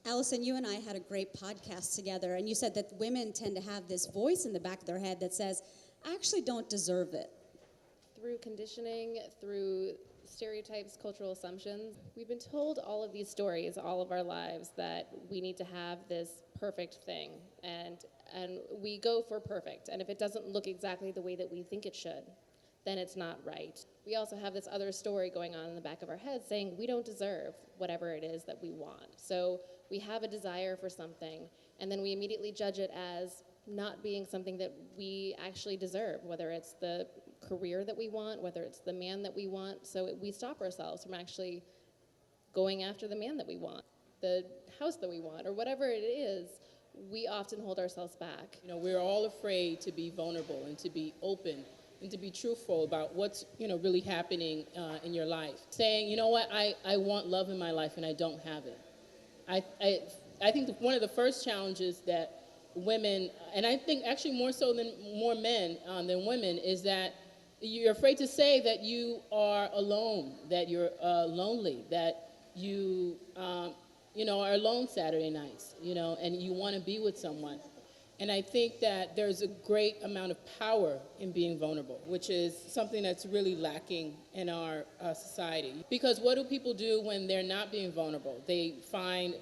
Alison, you and I had a great podcast together, and you said that women tend to have this voice in the back of their head that says, I actually don't deserve it. Through conditioning, through stereotypes, cultural assumptions, we've been told all of these stories all of our lives that we need to have this perfect thing, and we go for perfect, and if it doesn't look exactly the way that we think it should, then it's not right. We also have this other story going on in the back of our heads saying we don't deserve whatever it is that we want. So we have a desire for something, and then we immediately judge it as not being something that we actually deserve, whether it's the career that we want, whether it's the man that we want. So we stop ourselves from actually going after the man that we want, the house that we want, or whatever it is. We often hold ourselves back. You know, we're all afraid to be vulnerable and to be open and to be truthful about what's, really happening in your life. Saying, you know what, I want love in my life and I don't have it. I think one of the first challenges that women, and I think actually more men than women, is that you're afraid to say that you are alone, that you're lonely, that you are alone Saturday nights, and you want to be with someone. And I think that there's a great amount of power in being vulnerable, which is something that's really lacking in our society. Because what do people do when they're not being vulnerable? They find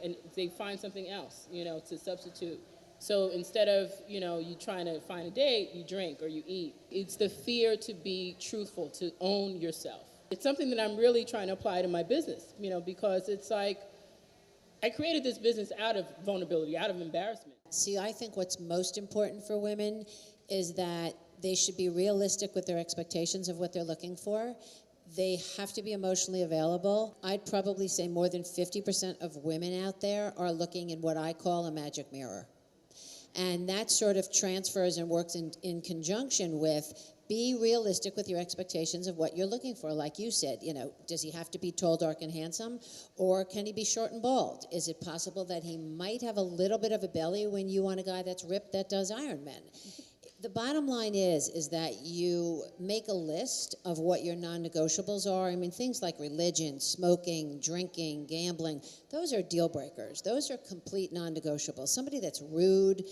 something else, to substitute. So instead of, you trying to find a date, you drink or you eat. It's the fear to be truthful, to own yourself. It's something that I'm really trying to apply to my business, because it's like, I created this business out of vulnerability, out of embarrassment. See, I think what's most important for women is that they should be realistic with their expectations of what they're looking for. They have to be emotionally available. I'd probably say more than 50% of women out there are looking in what I call a magic mirror. And that sort of transfers and works in conjunction with be realistic with your expectations of what you're looking for. Like you said, does he have to be tall, dark, and handsome? Or can he be short and bald? Is it possible that he might have a little bit of a belly when you want a guy that's ripped that does Ironman? The bottom line is that you make a list of what your non-negotiables are. I mean, things like religion, smoking, drinking, gambling, those are deal breakers. Those are complete non-negotiables. Somebody that's rude,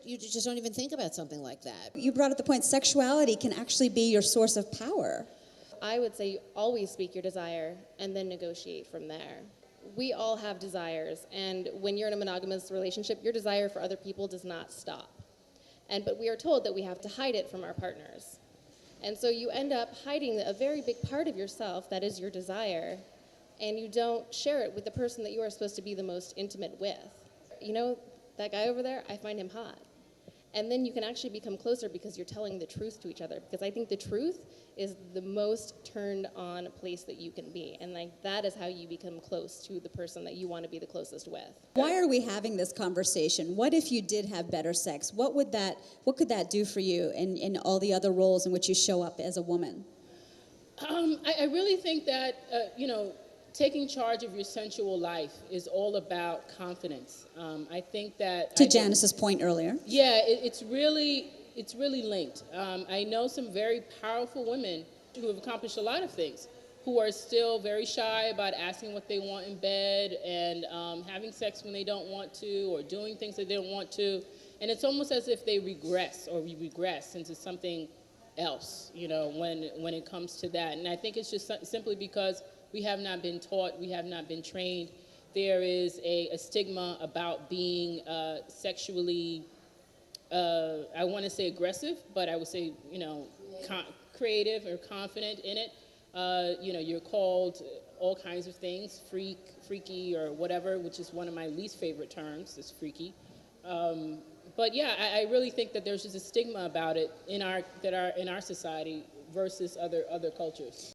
you just don't even think about something like that. You brought up the point, sexuality can actually be your source of power. I would say you always speak your desire and then negotiate from there. We all have desires, and when you're in a monogamous relationship, your desire for other people does not stop. But we are told that we have to hide it from our partners. And so you end up hiding a very big part of yourself, that is your desire, and you don't share it with the person that you are supposed to be the most intimate with. That guy over there, I find him hot. And then you can actually become closer because you're telling the truth to each other. Because I think the truth is the most turned on place that you can be. And that is how you become close to the person that you want to be the closest with. Why are we having this conversation? What if you did have better sex? What could that do for you in all the other roles in which you show up as a woman? I really think that, taking charge of your sensual life is all about confidence. I think that... To Janis's point earlier. Yeah, it's really linked. I know some very powerful women who have accomplished a lot of things, who are still very shy about asking what they want in bed and having sex when they don't want to, or doing things that they don't want to. And it's almost as if they we regress into something else, when it comes to that. And I think it's just simply because we have not been taught, we have not been trained. There is a stigma about being sexually, I want to say aggressive, but I would say, creative or confident in it. You're called all kinds of things, freaky or whatever, which is one of my least favorite terms, is freaky. But yeah, I really think that there's just a stigma about it in our society versus other cultures.